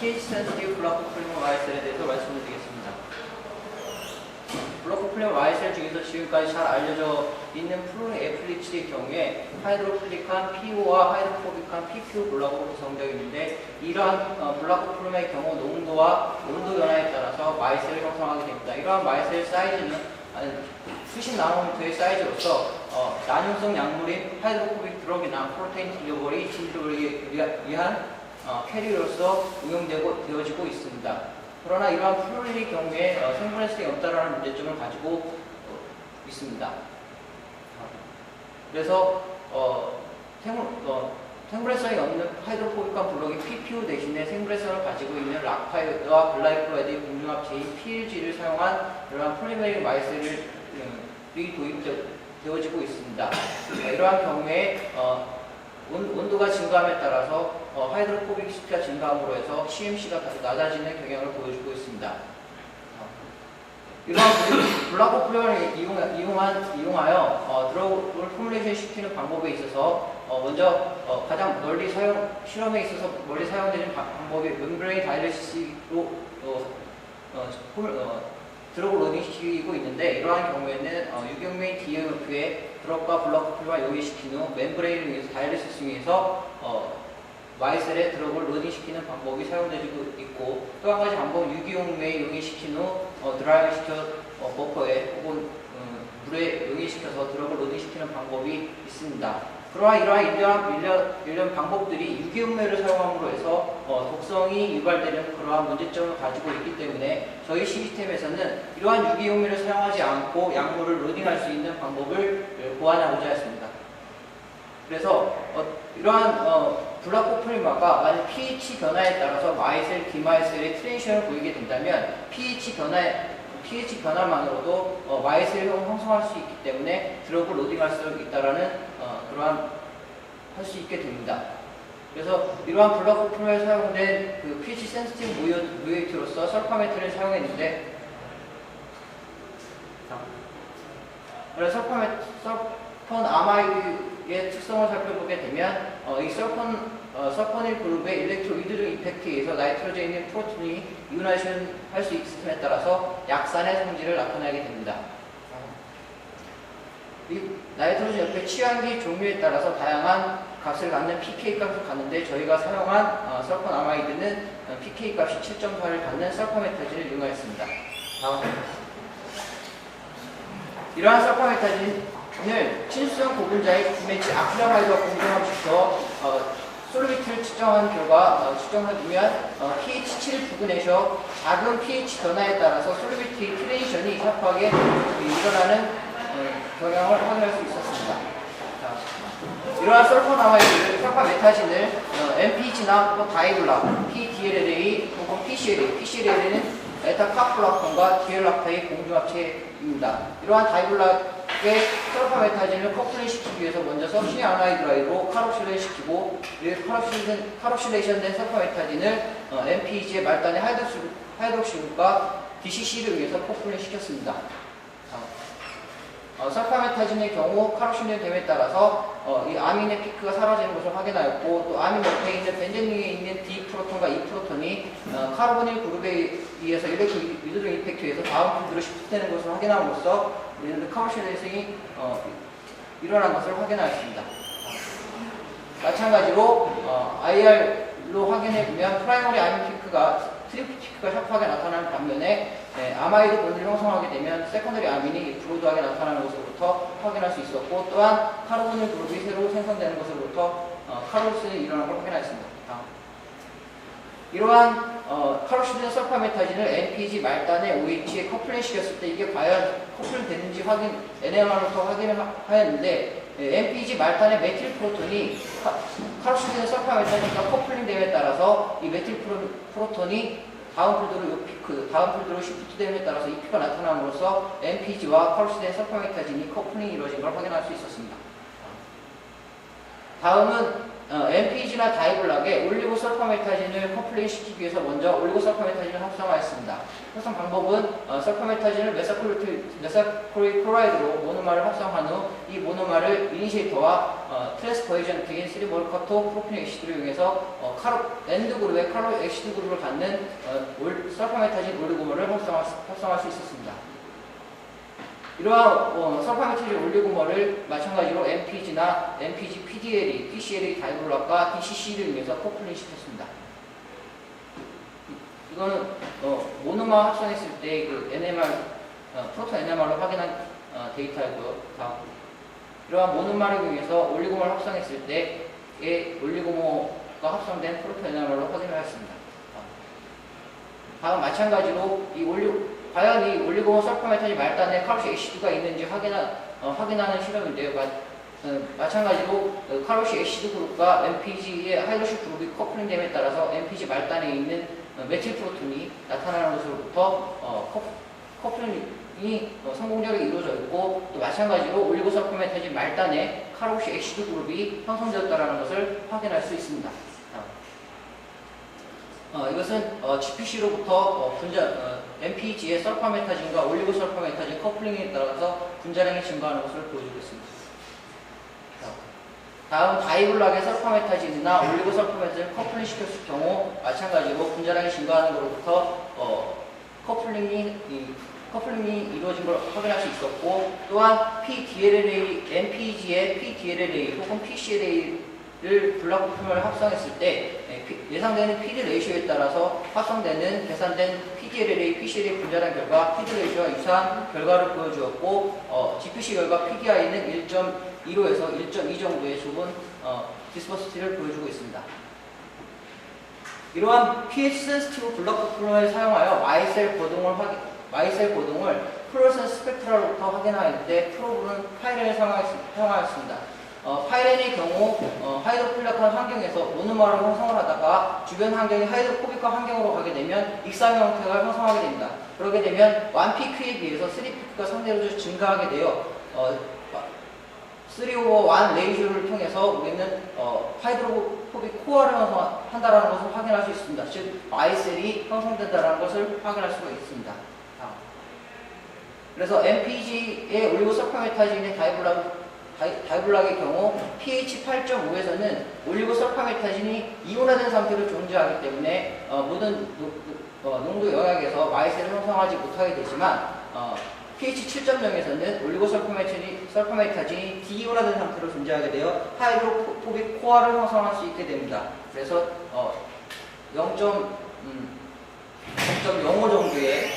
pH sensitive 블락 코플링 Y셀에 대해서 말씀을 드리겠습니다. 블락 코플링 Y셀 중에서 지금까지 잘 알려져 있는 플로링 에플리치의 경우에 하이드로필릭한 PO와 하이드로포빅한 PPO 블락으로 구성되어 있는데, 이러한 블락 코플링의 경우 농도와 온도 변화에 따라서 Y셀을 형성하게 됩니다. 이러한 Y셀 사이즈는 수십 나노미터의 사이즈로서 난용성 약물인 하이드로포빅 드럭이나 프로테인 딜리버리 진료를 위한 캐리어로서 되어지고 있습니다. 그러나 이러한 플로린의 경우에 생분해성이 없다라는 문제점을 가지고 있습니다. 그래서 생분해성이 없는 하이드로포빅한 블록이 PPO 대신에 생분해성을 가지고 있는 락파이드와 글라이콜라이드의 공중합체인 PLG를 사용한 이러한 폴리메릭 마이셀이 도입되어지고 있습니다. 이러한 경우에 온도가 증가함에 따라서 하이드로포빅시티가 증가함으로 해서 CMC가 낮아지는 경향을 보여주고 있습니다. 이러한 블락 코플링을 이용하여 드러그를 포뮬레이션 시키는 방법에 있어서 먼저 가장 실험에 있어서 멀리 사용되는 방법이 멤브레인 다이레시스로 드러그 로딩시키고 있는데, 이러한 경우에는 유경메인 DMF에 드럭과 블락 코플링을 용해시킨 후 멤브레인을 위해서 다이레시스 중에서 마이셀에 드럭을 로딩시키는 방법이 사용되고 있고, 또 한 가지 방법은 유기용매에 용해시킨 후 드라이시켜 버퍼에 혹은 물에 용해시켜서 드럭을 로딩시키는 방법이 있습니다. 그러나 이러한 일련 방법들이 유기용매를 사용함으로 해서 독성이 유발되는 그러한 문제점을 가지고 있기 때문에 저희 시스템에서는 이러한 유기용매를 사용하지 않고 약물을 로딩할 수 있는 방법을 고안하고자 했습니다. 그래서 이러한 블락 코플링마가 만약 pH 변화에 따라서 마이셀, 디마이셀의 트랜지션을 보이게 된다면 pH 변화만으로도 마이셀을 형성할 수 있기 때문에 드럭을 로딩할 수 있다라는 할 수 있게 됩니다. 그래서 이러한 블락 코플링에 사용된 그 pH 센시티브 모이에이트로서 설파메트를 사용했는데, 그래서 설폰 아마이드의 특성을 살펴보게 되면 이 설포닐 그룹의 일렉트로이드 임팩트에 의해서 나이트로젠인 프로톤이 이오나이션 할 수 있음에 따라서 약산의 성질을 나타내게 됩니다. 이 나이트로젠 옆에 취향기 종류에 따라서 다양한 값을 갖는 pK 값을 갖는데, 저희가 사용한 설폰 아마이드는 pK 값이 7.4를 갖는 설파메타진을 이용하였습니다. 이러한 설파메타진을 친수성 고분자의 구매치 아크릴하이드와 공정합시켜 솔루비트를 측정한 결과 측정해보면 pH 7 부근에서 작은 pH 변화에 따라서 솔루비트의 트랜지션이 샤프하게 일어나는 경향을 확인할 수 있었습니다. 이러한 설파메타진을 MPG나 다이블락, PDLLA 혹은 PCLA는 에타카플라콘과 디엘락타의 공중합체입니다. 이러한 다이블락의 설파메타진을 커플링시키기 위해서 먼저 석신의 아나이드라이드로 카록실레이션시키고, 카록실레이션된 설파메타진을 MPG의 말단의 하이드록실과 DCC를 위해서 커플링시켰습니다. 설파메타진의 경우 카록실레이션 됨에 따라서 이 아민의 피크가 사라지는 것을 확인하였고, 또 아민 옆에 있는 벤젠링에 있는 D 프로톤과 E 프로톤이 카르보닐 그룹에 의해서 일렉트로이드 임팩트에 의해서 다음 필드로 시프트되는 것을 확인함으로써 우리는 카록실레이션이 일어난 것을 확인하였습니다. 마찬가지로 IR로 확인해보면 프라이머리 아민 피크가 트리플 피크가 샤프하게 나타나는 반면에 아마이드 본드를 형성하게 되면 세컨더리 아민이 브로드하게 나타나는 것으로부터 확인할 수 있었고, 또한 카르보닐 그룹이 새로 생성되는 것으로부터 카록실이 일어나는 걸 확인하였습니다. 이러한 카록실린 설파메타진을 NPG 말단의 OH에 커플링시켰을 때 이게 과연 커플링 됐는지 NMR로부터 확인을 하였는데, NPG 말단의 메틸 프로톤이 카록실린 설파메타진과 커플링됨에 따라서 이 메틸 프로톤이 다음 필드로 시프트됨에 따라서 이 피가 나타남으로써 NPG와 카록실린 설파메타진이 커플링이 이루어진 걸 확인할 수 있었습니다. 다음은 MPG나 다이블락에 올리고설파메타진을 커플링 시키기 위해서 먼저 올리고설파메타진을 합성하였습니다. 합성 방법은 설파메타진을 메사코리클로라이드로 모노마를 합성한 후 이 모노마를 이니시에이터와 트랜스퍼에이전트인 3몰카토 프로피닉 액시드를 이용해서 엔드 그룹에 칼로 액시드 그룹을 갖는 설파메타진 올리고모를 합성할 수 있었습니다. 이러한 설파메타진 올리고모를 마찬가지로 MPG나 MPG PDLE, PCLE 다이블락과 DCC를 이용해서 커플링 시켰습니다. 이거는 모노마 합성했을 때 그 NMR, 프로토 NMR로 확인한 데이터이고요. 다음. 이러한 모노마를 이용해서 올리고모를 합성했을 때의 올리고모가 합성된 프로토 NMR로 확인을 했습니다. 다음 마찬가지로 과연 이 올리고모 설파메타진 말단에 칼로시 액시드가 있는지 확인하는 실험인데요. 마찬가지로 칼로시 액시드 그룹과 MPG의 하이드로시 그룹이 커플링됨에 따라서 MPG 말단에 있는 메틸 프로톤이 나타나는 것으로부터 커플링이 성공적으로 이루어져 있고, 또 마찬가지로 올리고 설파메타진 말단에 칼로시 액시드 그룹이 형성되었다는 것을 확인할 수 있습니다. 이것은 GPC로부터 MPG의 설파메타진과 올리고설파메타진 커플링에 따라서 분자량이 증가하는 것을 보여주고 있습니다. 다음 다이블락의 설파메타진이나 올리고설파메타진 커플링 시켰을 경우 마찬가지로 분자량이 증가하는 것으로부터 커플링이 이루어진 걸 확인할 수 있었고, 또한 MPG의 PDLLA 혹은 PCLA를 블락 부품을 합성했을 때 예상되는 PD 레이쇼에 따라서 합성되는 계산된 PDLLA, PCLA 분자량 결과 PD 레이쇼와 유사한 결과를 보여주었고, GPC 결과 PDI는 1.15에서 1.2 정도의 좁은 디스퍼시티를 보여주고 있습니다. 이러한 pH 센시티브 블락 부품을 사용하여 마이셀 고동을 플루오레센스 스펙트라로부터 확인하였는데 프로브는 파이렌을 사용하였습니다. 파이렌의 경우 하이드로필락한 환경에서 모노마를 형성을 하다가 주변 환경이 하이드로포빅한 환경으로 가게 되면 익사형 형태가 형성하게 됩니다. 그렇게 되면 1피크에 비해서 3피크가 상대적으로 증가하게 되어 3/1 레이쇼를 통해서 우리는 하이드로포빅 코어를 형성한다는 것을 확인할 수 있습니다. 즉 마이셀이 형성된다는 것을 확인할 수가 있습니다. 그래서 MPG의 올리고설파메타진의 다이블락의 경우 pH 8.5에서는 올리고설파메타진이 이온화된 상태로 존재하기 때문에 모든 농도 영역에서 마이셀을 형성하지 못하게 되지만 pH 7.0에서는 올리고설파메타진이 디이온화된 상태로 존재하게 되어 하이드로포빅 코어를 형성할 수 있게 됩니다. 그래서 0.05 정도의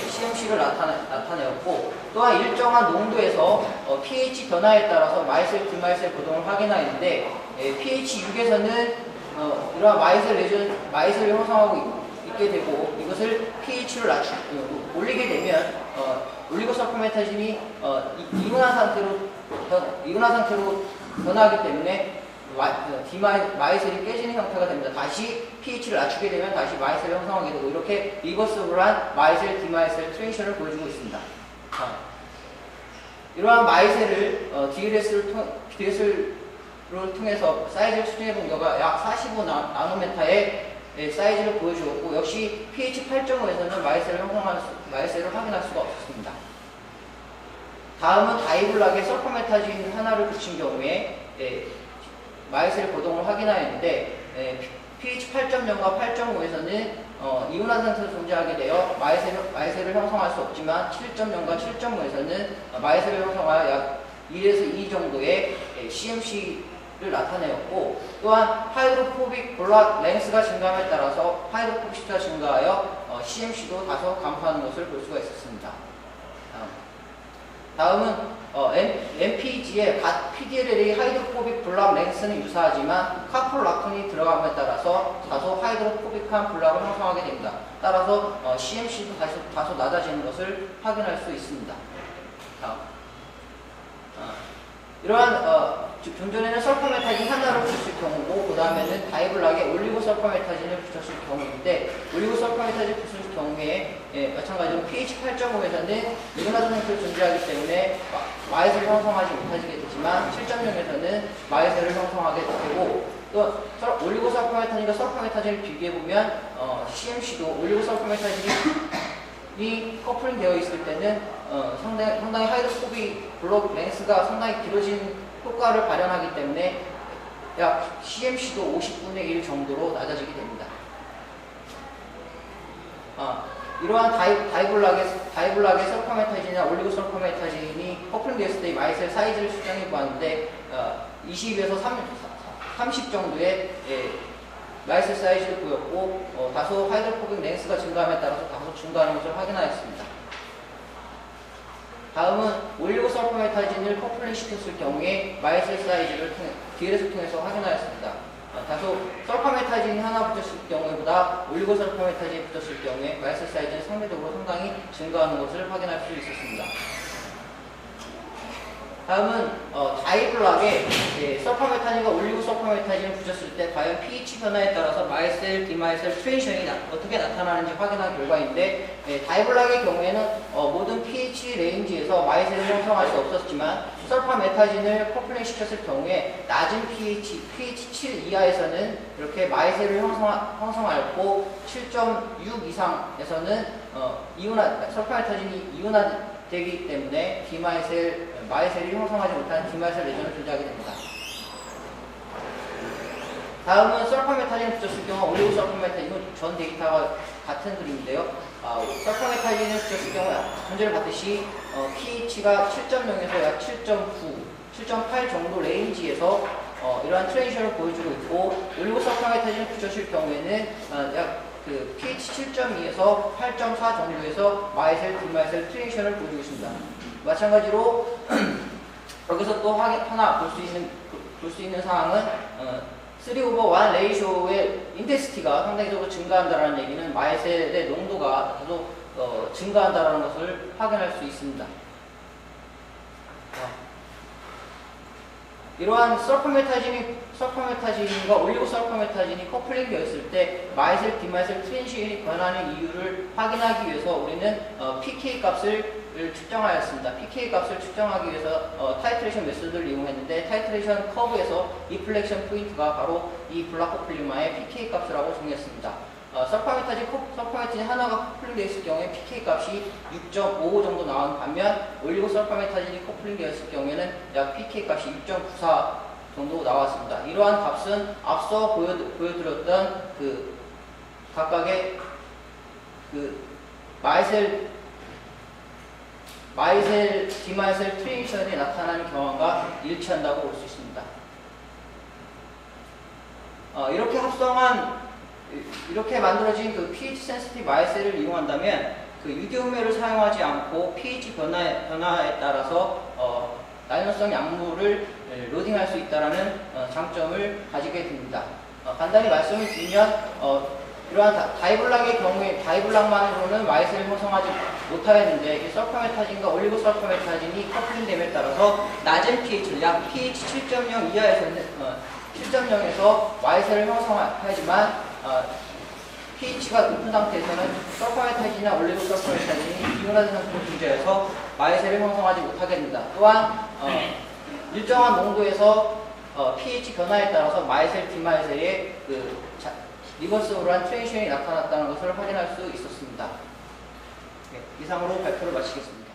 CMC를 나타내었고, 또한 일정한 농도에서 pH 변화에 따라서 마이셀, 디마이셀 고동을 확인하였는데 pH 6에서는 이러한 마이셀을 형성하고 있게 되고, 이것을 pH를 올리게 되면 올리고설파메타진이 이온화 상태로 변화하기 때문에 마이셀이 깨지는 형태가 됩니다. 다시 pH를 낮추게 되면 다시 마이셀을 형성하게 되고, 이렇게 리버스블한 마이셀, 디마이셀 트랜지션을 보여주고 있습니다. 이러한 마이셀을 DLS를 통해서 사이즈를 수정해 본 결과 약 45 나노메타의 사이즈를 보여주었고, 역시 pH 8.5에서는 마이셀을 확인할 수가 없었습니다. 다음은 다이블락에 설파메타진 하나를 붙인 경우에 마이셀 고동을 확인하였는데 pH 8.0과 8.5에서는 이온화 상태로 존재하게 되어 마이셀을 형성할 수 없지만 7.0과 7.5에서는 마이셀을 형성하여 약 1에서 2 정도의 CMC를 나타내었고, 또한 하이드로포빅 블락 랭스가 증가함에 따라서 하이드로포빅시티가 증가하여 CMC도 다소 감소하는 것을 볼 수가 있었습니다. 다음은 MPG의 PDLLA 하이드로포빅 블락 랭스는 유사하지만 카폴락톤이 들어감에 따라서 다소 하이드로포빅한 블락을 형성하게 됩니다. 따라서 CMC도 다소 낮아지는 것을 확인할 수 있습니다. 이러한 좀 전에는 설파메타진 하나를 붙였을 경우고, 그 다음에는 다이블락에 올리고설파메타진을 붙였을 경우인데, 올리고설파메타진을 붙였을 경우에 마찬가지로 pH 8.5에서는 이온화 상태로 존재하기 때문에 마이셀을 형성하지 못하게 되지만 7.0에서는 마이셀을 형성하게 되고, 또 올리고설파메타진과 설파메타진을 비교해보면 CMC도 올리고설파메타진이 커플링 되어 있을 때는 상당히 하이드로포빅 블록 랭스가 상당히 길어진 효과를 발현하기 때문에 약 CMC도 50분의 1 정도로 낮아지게 됩니다. 이러한 다이블락의 설파메타진이나 올리고설파메타진이 커플링 되었을 때 마이셀 사이즈를 측정해 보았는데 20에서 30 정도의 마이셀 사이즈를 보였고 다소 하이드로포빅 랭스가 증가함에 따라서 다소 증가하는 것을 확인하였습니다. 다음은 올리고설파메타진을 커플링 시켰을 경우에 마이셀 사이즈를 DLS를 통해서 확인하였습니다. 다소 설파메타진이 하나 붙였을 경우보다 올리고설파메타진이 붙였을 경우에 마이셀 사이즈는 상대적으로 상당히 증가하는 것을 확인할 수 있었습니다. 다음은 다이블락에 설파메타진과 올리고설파메타진을 붙였을 때 과연 pH 변화에 따라서 마이셀, 디마이셀 트랜지션이 어떻게 나타나는지 확인한 결과인데 다이블락의 경우에는 모든 pH 레인지에서 마이셀을 형성할 수 없었지만 설파메타진을 커플링 시켰을 경우에 낮은 pH 7 이하에서는 이렇게 마이셀을 형성하였고 7.6 이상에서는 설파메타진이 이온화되기 때문에 마이셀이 형성하지 못한 디마이셀 레전을 존재하게 됩니다. 다음은 설파메타진을 붙였을 경우 올리고설파메타진은 전 데이터가 같은 그림인데요. 설파메타진을 붙였을 경우 전제를 봤듯이 pH가 7.0에서 약 7.9, 7.8 정도 레인지에서 이러한 트랜지션을 보여주고 있고 올리고설파메타진을 붙였을 경우에는 약 pH 7.2에서 8.4 정도에서 마이셀, 디마이셀 트랜지션을 보여주고 있습니다. 마찬가지로 여기서 또 하나 볼 수 있는 사항은 3:1 레이쇼의 인텐시티가 상당히적으로 증가한다는 얘기는 마이셀의 농도가 다소 증가한다는 것을 확인할 수 있습니다. 이러한 설파메타진과 올리고설파메타진이 커플링 되었을 때 마이셀, 디마이셀 트랜지션이 변하는 이유를 확인하기 위해서 우리는 pK 값을 측정하였습니다. pK 값을 측정하기 위해서 타이트레이션 메소드를 이용했는데 타이트레이션 커브에서 인플렉션 포인트가 바로 이 블락커플링마의 pK 값이라고 정했습니다. 설파메타진 하나가 커플링 되어 있을 경우에 pK 값이 6.55 정도 나온 반면 올리고설파메타진이 커플링 되었을 경우에는 약 pK 값이 6.94 정도 나왔습니다. 이러한 값은 앞서 보여드렸던 각각의 마이셀, 디마이셀 트랜지션이 나타나는 경험과 일치한다고 볼 수 있습니다. 이렇게 만들어진 pH 센시티브 마이셀을 이용한다면 유기음료를 사용하지 않고 pH 변화에 따라서 나연성 약물을 로딩할 수 있다는 장점을 가지게 됩니다. 간단히 말씀을 드리면 이러한 다이블락의 경우에 다이블락만으로는 마이셀을 형성하지 못하였는데 이 설파메타진과 올리고설파메타진이 커플링됨에 따라서 낮은 pH, 약 pH 7.0 이하에서는 7.0에서 마이셀을 형성하지만 pH가 높은 상태에서는 설파메타진이나 올리고설파메타진이 이온화된 상태로 존재해서 마이셀을 형성하지 못하게 됩니다. 또한 일정한 농도에서 pH 변화에 따라서 마이셀, 디마이셀의 리버스블한 트랜지션이 나타났다는 것을 확인할 수 있었습니다. 이상으로 발표를 마치겠습니다.